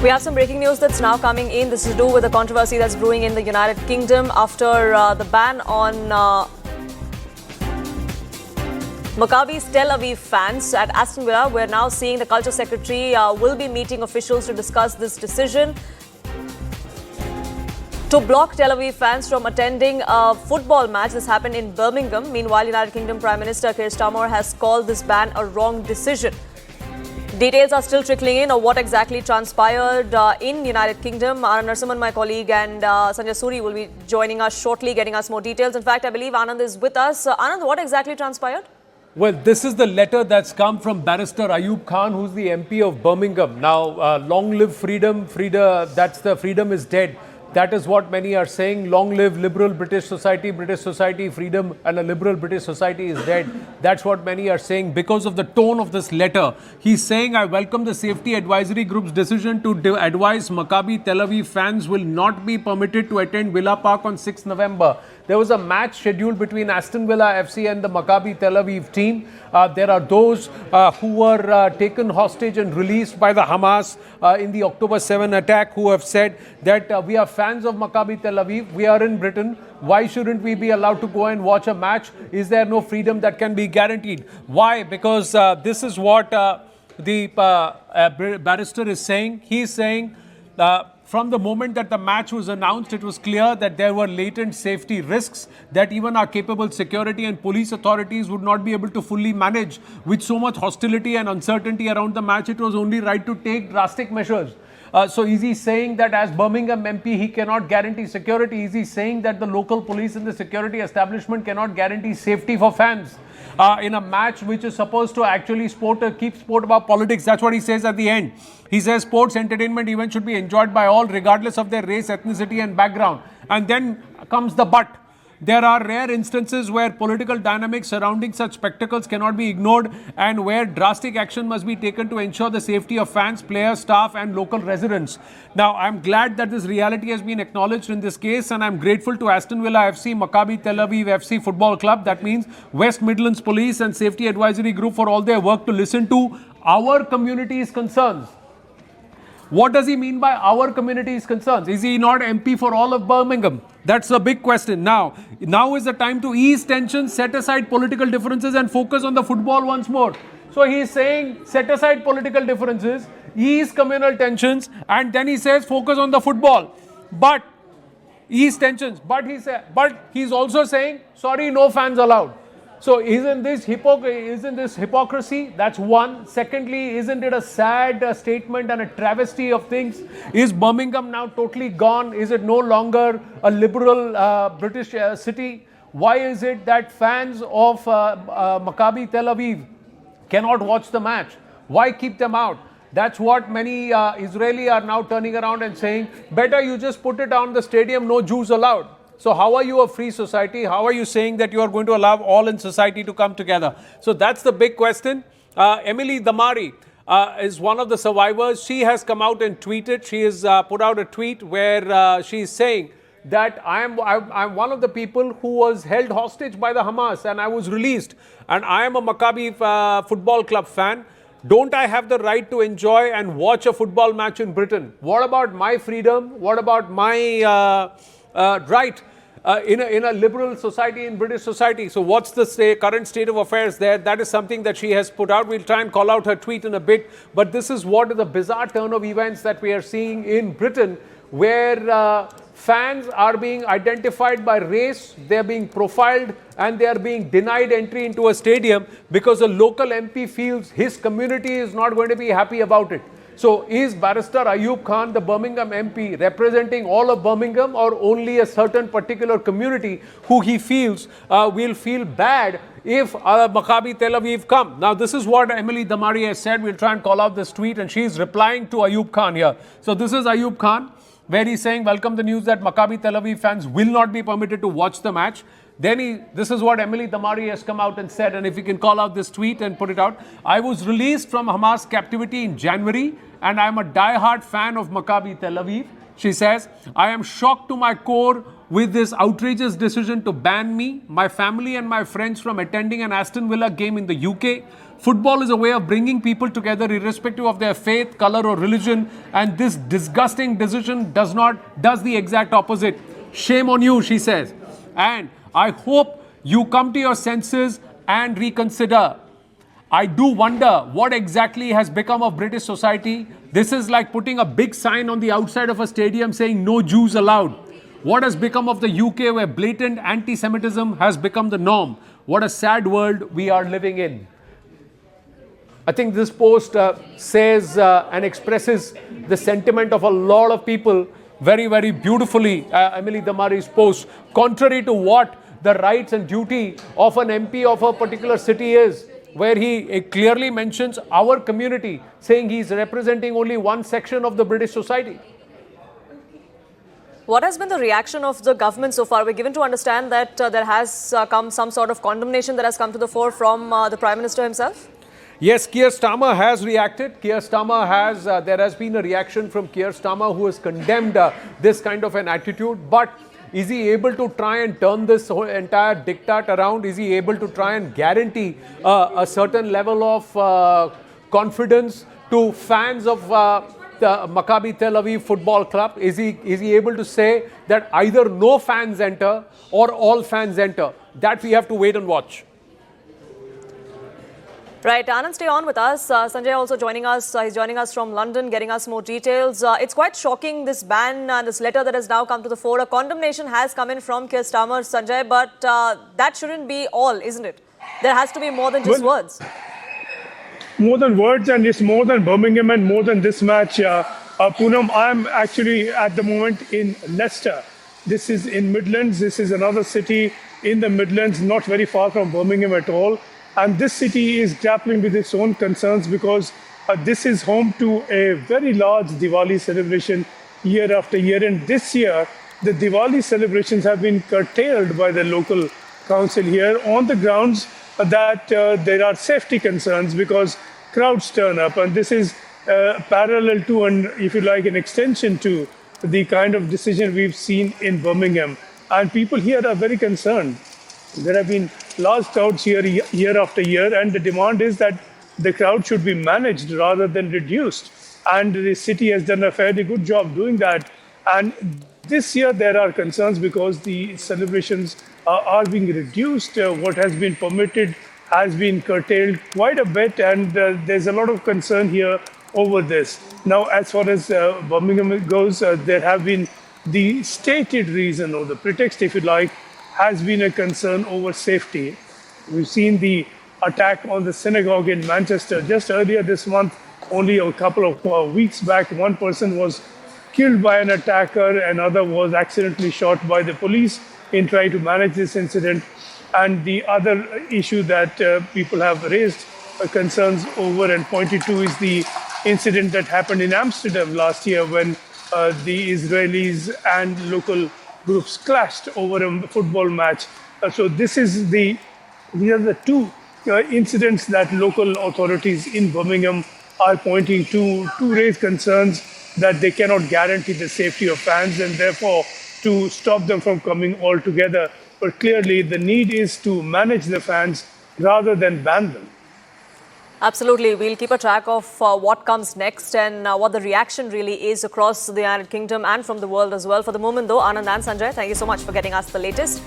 We have some breaking news that's now coming in. This is to do with the controversy that's brewing in the United Kingdom after the ban on Maccabi's Tel Aviv fans at Aston Villa. We're now seeing the Culture Secretary will be meeting officials to discuss this decision to block Tel Aviv fans from attending a football match. This happened in Birmingham. Meanwhile, United Kingdom Prime Minister Keir Starmer has called this ban a wrong decision. Details are still trickling in of what exactly transpired in United Kingdom. Anand Narasimhan, my colleague, and Sanjay Suri will be joining us shortly, getting us more details. In fact, I believe Anand is with us. Anand, what exactly transpired? Well, this is the letter that's come from Barrister Ayub Khan, who's the MP of Birmingham. Now, long live freedom. Freedom is dead. That is what many are saying. Long live liberal British society, freedom, and a liberal British society is dead. That's what many are saying because of the tone of this letter. He's saying, I welcome the Safety Advisory Group's decision to advise Maccabi Tel Aviv fans will not be permitted to attend Villa Park on 6th November. There was a match scheduled between Aston Villa FC and the Maccabi Tel Aviv team. There are those who were taken hostage and released by the Hamas in the October 7 attack who have said that we are fans of Maccabi Tel Aviv. We are in Britain. Why shouldn't we be allowed to go and watch a match? Is there no freedom that can be guaranteed? Why? Because this is what the barrister is saying. He's saying from the moment that the match was announced, it was clear that there were latent safety risks that even our capable security and police authorities would not be able to fully manage. With so much hostility and uncertainty around the match, it was only right to take drastic measures. So is he saying that as Birmingham MP, he cannot guarantee security? Is he saying that the local police and the security establishment cannot guarantee safety for fans in a match which is supposed to actually keep sport above politics? That's what he says at the end. He says sports entertainment events should be enjoyed by all regardless of their race, ethnicity and background. And then comes the but. There are rare instances where political dynamics surrounding such spectacles cannot be ignored and where drastic action must be taken to ensure the safety of fans, players, staff and local residents. Now, I'm glad that this reality has been acknowledged in this case, and I'm grateful to Aston Villa FC, Maccabi Tel Aviv FC Football Club, that means West Midlands Police and Safety Advisory Group, for all their work to listen to our community's concerns. What does he mean by our community's concerns? Is he not MP for all of Birmingham? That's a big question. Now is the time to ease tensions, set aside political differences and focus on the football once more. So he's saying set aside political differences, ease communal tensions, and then he says focus on the football. But ease tensions. But he's also saying, sorry, no fans allowed. So isn't this hypocrisy? That's one. Secondly, isn't it a sad statement and a travesty of things? Is Birmingham now totally gone? Is it no longer a liberal British city? Why is it that fans of Maccabi Tel Aviv cannot watch the match? Why keep them out? That's what many Israeli are now turning around and saying, better you just put it on the stadium, no Jews allowed. So how are you a free society? How are you saying that you are going to allow all in society to come together? So that's the big question. Emily Damari is one of the survivors. She has come out and tweeted. She has put out a tweet where she is saying that I'm one of the people who was held hostage by the Hamas and I was released. And I am a Maccabi football club fan. Don't I have the right to enjoy and watch a football match in Britain? What about my freedom? What about my right in a liberal society, in British society? So what's the current state of affairs there? That is something that she has put out. We'll try and call out her tweet in a bit. But this is what is a bizarre turn of events that we are seeing in Britain, where fans are being identified by race, they're being profiled, and they are being denied entry into a stadium because a local MP feels his community is not going to be happy about it. So is Barrister Ayub Khan, the Birmingham MP, representing all of Birmingham or only a certain particular community who he feels will feel bad if Maccabi Tel Aviv come? Now, this is what Emily Damari has said. We'll try and call out this tweet, and she's replying to Ayub Khan here. So this is Ayub Khan, where he's saying, welcome the news that Maccabi Tel Aviv fans will not be permitted to watch the match. Then this is what Emily Damari has come out and said, and if you can call out this tweet and put it out. I was released from Hamas captivity in January, and I'm a die-hard fan of Maccabi Tel Aviv. She says, I am shocked to my core with this outrageous decision to ban me, my family and my friends from attending an Aston Villa game in the UK. Football is a way of bringing people together irrespective of their faith, color or religion, and this disgusting decision does the exact opposite. Shame on you, she says. And I hope you come to your senses and reconsider. I do wonder what exactly has become of British society. This is like putting a big sign on the outside of a stadium saying no Jews allowed. What has become of the UK where blatant anti-Semitism has become the norm? What a sad world we are living in. I think this post says and expresses the sentiment of a lot of people very, very beautifully. Emily Damari's post, contrary to what the rights and duty of an MP of a particular city is, where he clearly mentions our community, saying he's representing only one section of the British society. What has been the reaction of the government so far? We're given to understand that there has come some sort of condemnation that has come to the fore from the Prime Minister himself. Yes, Keir Starmer has reacted. Keir Starmer has, there has been a reaction from Keir Starmer, who has condemned this kind of an attitude. But is he able to try and turn this whole entire diktat around? Is he able to try and guarantee a certain level of confidence to fans of the Maccabi Tel Aviv football club? Is he able to say that either no fans enter or all fans enter? That we have to wait and watch. Right, Anand, stay on with us. Sanjay also joining us. He's joining us from London, getting us more details. It's quite shocking, this ban and this letter that has now come to the fore. A condemnation has come in from Keir Starmer, Sanjay, but that shouldn't be all, isn't it? There has to be more than just words. More than words, and it's more than Birmingham and more than this match. Poonam, I'm actually at the moment in Leicester. This is in Midlands. This is another city in the Midlands, not very far from Birmingham at all. And this city is grappling with its own concerns because this is home to a very large Diwali celebration year after year. And this year, the Diwali celebrations have been curtailed by the local council here on the grounds that there are safety concerns because crowds turn up. And this is parallel to, and if you like, an extension to the kind of decision we've seen in Birmingham. And people here are very concerned. There have been large crowds here year after year, and the demand is that the crowd should be managed rather than reduced. And the city has done a fairly good job doing that. And this year there are concerns because the celebrations are being reduced. What has been permitted has been curtailed quite a bit, and there's a lot of concern here over this. Now, as far as Birmingham goes, there have been the stated reason, or the pretext, if you like, has been a concern over safety. We've seen the attack on the synagogue in Manchester. Just earlier this month, only a couple of weeks back, one person was killed by an attacker, another was accidentally shot by the police in trying to manage this incident. And the other issue that people have raised concerns over and pointed to is the incident that happened in Amsterdam last year when the Israelis and local groups clashed over a football match. So these are the two incidents that local authorities in Birmingham are pointing to raise concerns that they cannot guarantee the safety of fans and therefore to stop them from coming all together. But clearly the need is to manage the fans rather than ban them. Absolutely. We'll keep a track of what comes next and what the reaction really is across the United Kingdom and from the world as well. For the moment, though, Anand and Sanjay, thank you so much for getting us the latest.